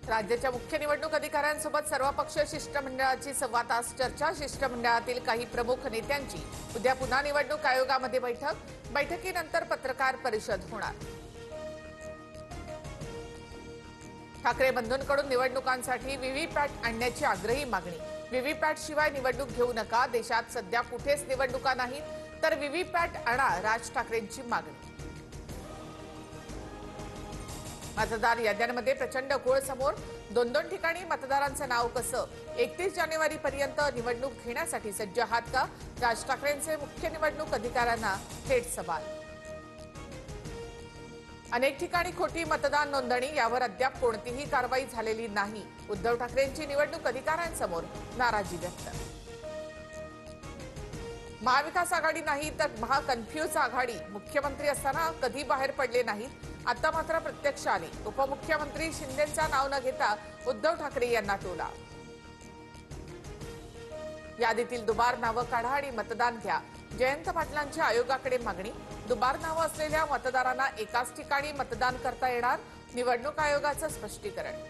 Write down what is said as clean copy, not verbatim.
राज्याच्या मुख्य निवडणूक अधिकाऱ्यांसोबत सर्वपक्षीय शिष्टमंडळाची सव्वा तास चर्चा। शिष्टमंडळातील काही प्रमुख नेत्यांची उद्या पुन्हा निवडणूक आयोगामध्ये बैठकीनंतर पत्रकार परिषद होणार। ठाकरे बंधूंकडून निवडणुकांसाठी व्हीव्हीपॅट आणण्याची आग्रही मागणी। व्हीव्हीपॅट शिवाय निवडणूक घेऊ नका। देशात सध्या कुठेच निवडणुका नाहीत तर व्हीव्हीपॅट आणा, राज ठाकरेंची मागणी। मतदार याद्यांमध्ये प्रचंड घोळ समोर। 2-2 ठिकाणी मतदारांचं नाव कसं? 31 जानेवारीपर्यंत निवडणूक घेण्यासाठी सज्ज आहात का? राज ठाकरेंचे मुख्य निवडणूक अधिकाऱ्यांना थेट सवाल। अनेक ठिकाणी खोटी मतदान नोंदणी, यावर अद्याप कोणतीही कारवाई झालेली नाही। उद्धव ठाकरेंची निवडणूक अधिकाऱ्यांसमोर नाराजी व्यक्त। महाविकास आघाडी नाही तर महाकन्फ्यूज आघाडी। मुख्यमंत्री असताना कधी बाहेर पडले नाहीत, आता मात्र प्रत्यक्ष आले। उपमुख्यमंत्री शिंदेंचा नाव न घेता उद्धव ठाकरे यांना टोला। यादीतील दुबार नावं काढा आणि मतदान घ्या, जयंत पाटलांच्या आयोगाकडे मागणी। दुबार नावं असलेल्या मतदारांना एकाच ठिकाणी मतदान करता येणार, निवडणूक आयोगाचं स्पष्टीकरण।